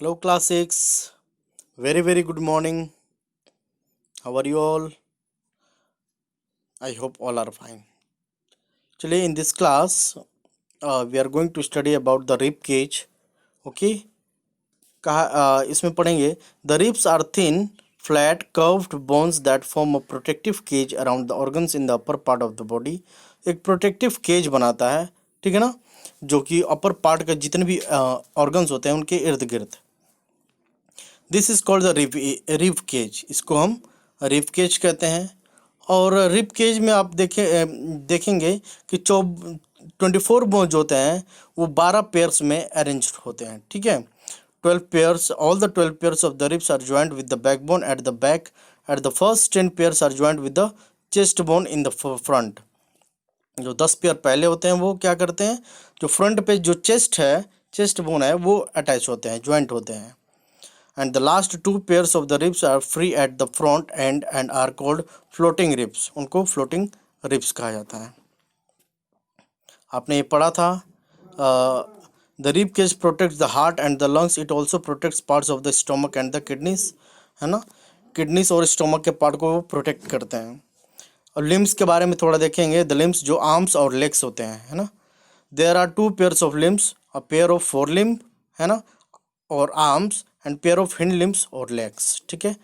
Hello, class 6. Very good morning. How are you all? I hope all are fine. Today, in this class, we are going to study about the rib cage. Okay? इसमें पढ़ेंगे the ribs are thin, flat, curved bones that form a protective cage around the organs in the upper part of the body. एक protective cage बनाता है, ठीक है ना, जो कि अपर पार्ट का जितने भी ऑर्गन्स होते हैं उनके इर्द गिर्द. This is called the rib cage. इसको हम रिब केज कहते हैं. और रिब केज में आप देखेंगे कि 24 बोन्स होते हैं, वो 12 पेयर्स में अरेंज होते हैं. ठीक है, 12 pairs. All the 12 pairs of the ribs are joint with the backbone at the back. At the first 10 pairs are joint with the chest bone in the front. जो 10 pair पहले होते हैं वो क्या करते हैं, जो फ्रंट पे जो चेस्ट बोन है वो अटैच होते हैं, ज्वाइंट होते हैं. And the last two pairs of the ribs are free at the front end and are called floating ribs. उनको floating ribs कहा जाता है. आपने ये पढ़ा था. The rib cage protects the heart and the lungs. It also protects parts of the stomach and the kidneys. है ना, किडनीस और स्टोमक के पार्ट को प्रोटेक्ट करते हैं. और लिम्स के बारे में थोड़ा देखेंगे. द लिम्स जो आर्म्स और लेग्स होते हैं, है ना, there are 2 pairs of limbs, a pair of 4 limb, है ना, और arms and pair of hind limbs और लेग्स. ठीक है,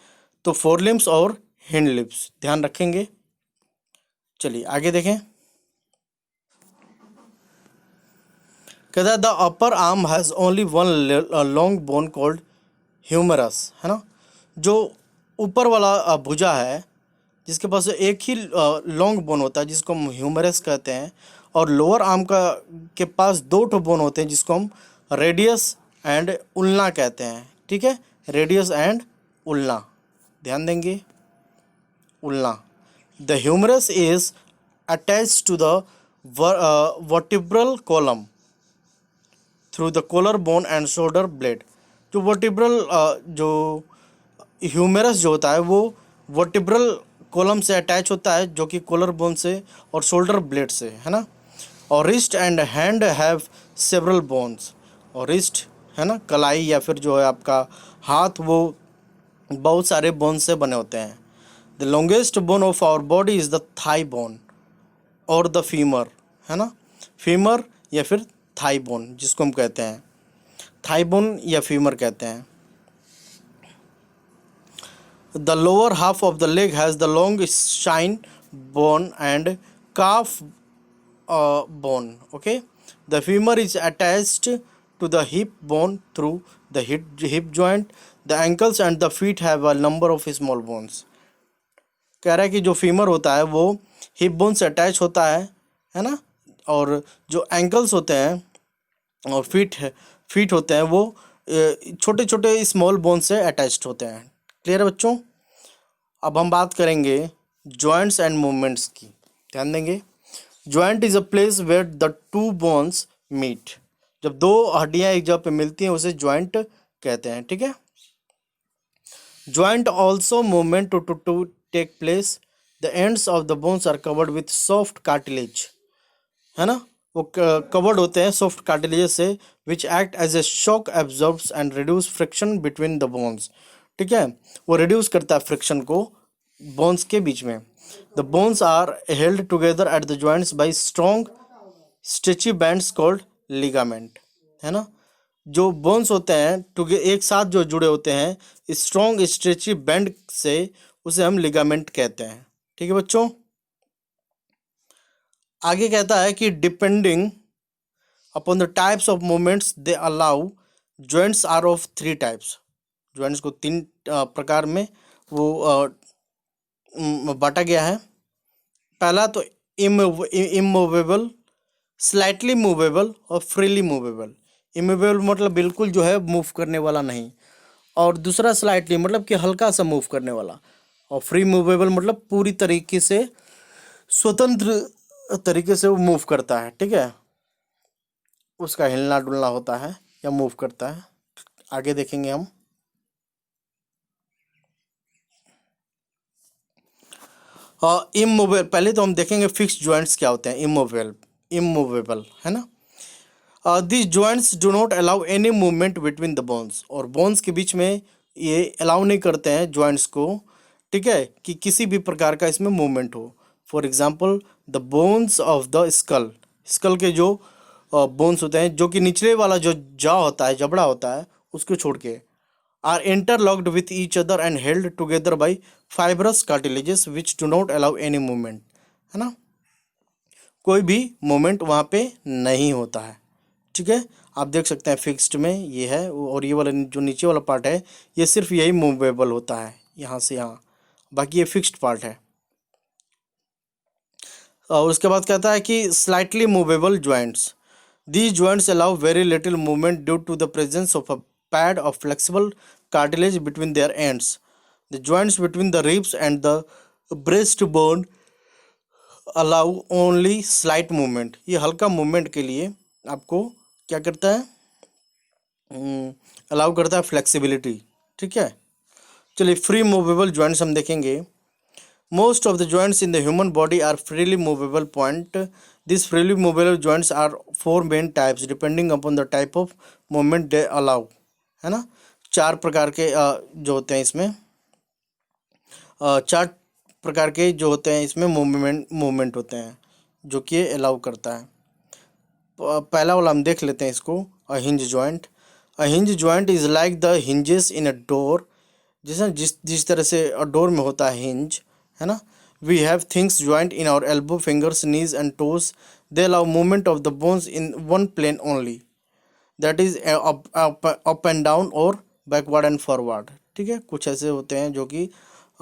तो 4 लिम्स और हिंड लिम्स ध्यान रखेंगे. चलिए आगे देखें. कहता है the upper arm has only one long bone called humerus. है ना, जो ऊपर वाला भुजा है जिसके पास एक ही लॉन्ग बोन होता है जिसको हम ह्यूमरस कहते हैं. और लोअर आर्म के पास 2 ठो बोन होते हैं जिसको हम रेडियस एंड उल्ना कहते हैं. ठीक है, रेडियस एंड उल्ना ध्यान देंगे. Ulna. The humerus is attached to the vertebral column through the collar bone and shoulder blade. जो वर्टिब्रल जो ह्यूमरस जो होता है वो वर्टिब्रल कॉलम से अटैच होता है, जो कि कॉलर बोन से और शोल्डर ब्लेड से, है ना. और wrist and hand have several bones. और रिस्ट, है ना, कलाई या फिर जो है आपका हाथ, वो बहुत सारे बोन से बने होते हैं. The longest bone of our body is the thigh bone और द फीमर. है ना, फीमर या फिर थाई बोन जिसको हम कहते हैं, थाई बोन या फीमर कहते हैं. The lower half of the leg has the long shin bone and calf bone. Okay, the femur is attached to the hip bone through the hip joint. The ankles and the feet have a number of small bones. कह रहा है कि जो femur होता है वो hip bone से attach होता है ना, और जो एंकल्स होते हैं और फीट होते हैं वो छोटे छोटे स्मॉल बोन से अटैच्ड होते हैं. क्लियर है बच्चों. अब हम बात करेंगे जॉइंट्स एंड मूवमेंट्स की. ध्यान देंगे. Joint is a place where the 2 bones meet. जब 2 हड्डियां एक जगह पे मिलती हैं उसे जॉइंट कहते हैं. ठीक है. Joint also movement to take place. The ends of the bones are covered with soft cartilage. है ना, वो कवर्ड होते हैं सॉफ्ट कार्टिलेज से, which act as a shock absorbs and reduce friction between the bones. ठीक है, वो reduce करता है फ्रिक्शन को बोन्स के बीच में. The bones are held together at the joints by strong stretchy bands called ligament. है ना, जो बोन्स होते हैं एक साथ जो जुड़े होते हैं स्ट्रॉन्ग स्ट्रेची बैंड से, उसे हम लिगामेंट कहते हैं. ठीक है बच्चों. आगे कहता है कि depending upon the types of movements they allow, joints are of 3 types. Joints को 3 प्रकार में वो बांटा गया है. पहला तो इमूवेबल, स्लाइटली मूवेबल और फ्रीली मूवेबल. इमूवेबल मतलब बिल्कुल जो है मूव करने वाला नहीं, और दूसरा स्लाइटली मतलब कि हल्का सा मूव करने वाला, और फ्री मूवेबल मतलब पूरी तरीके से स्वतंत्र तरीके से वो मूव करता है. ठीक है, उसका हिलना डुलना होता है या मूव करता है. आगे देखेंगे हम. इमूवेबल, पहले तो हम देखेंगे फिक्स जॉइंट्स क्या होते हैं. इमूवेबल, है ना. This joints do not allow any movement between the bones, और बोन्स के बीच में ये अलाउ नहीं करते हैं जॉइंट्स को, ठीक है, कि किसी भी प्रकार का इसमें मूवमेंट हो। For example the bones of the skull, skull के जो बोन्स होते हैं, जो कि निचले वाला जो जॉ होता है, जबड़ा होता है, उसको छोड़ के, are interlocked with each other and held together by fibrous cartilages which do not allow any movement, है ना, कोई भी मूवमेंट वहाँ पे नहीं होता है। ठीक है, आप देख सकते हैं फिक्स्ड में ये है, और ये वाला जो नीचे वाला पार्ट है ये सिर्फ यही मूवेबल होता है यहाँ से यहाँ, बाकी ये फिक्स्ड पार्ट है। और उसके बाद कहता है कि slightly movable joints, these joints allow very little movement due to the presence of a pad of flexible cartilage between their ends, the joints between the ribs and the breast bone allow only slight movement, ये हल्का movement के लिए आपको क्या करता है, allow करता है फ्लेक्सिबिलिटी। ठीक है, चलिए फ्री मूवेबल जॉइंट्स हम देखेंगे। Most of the joints in the human body are freely movable point, this freely movable joints are four main types depending upon the type of movement they allow, है ना, चार प्रकार के जो होते हैं इसमें, चार प्रकार के जो होते हैं इसमें मूवमेंट होते हैं जो कि अलाउ करता है। पहला वाला हम देख लेते हैं इसको, a hinge joint. A hinge joint is like the hinges in a door, जिस तरह से डोर में होता है हिंज, है ना। We have things joint in our elbow, fingers, knees and toes, they allow movement of the bones in one plane only, that is up and down और backward and forward. ठीक है, कुछ ऐसे होते हैं जो कि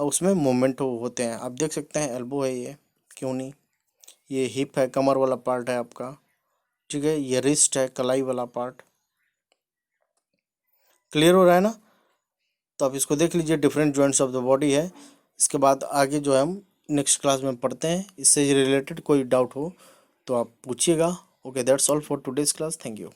उसमें मूवमेंट होते हैं। आप देख सकते हैं एल्बो है ये, क्यों नहीं, ये हिप है, कमर वाला पार्ट है आपका। ठीक है, ये रिस्ट है, कलाई वाला पार्ट। क्लियर हो रहा है ना, तो आप इसको देख लीजिए, different joints of the body है। इसके बाद आगे जो है हम नेक्स्ट क्लास में पढ़ते हैं, इससे रिलेटेड कोई डाउट हो तो आप पूछिएगा। Okay, that's all for today's class, thank you.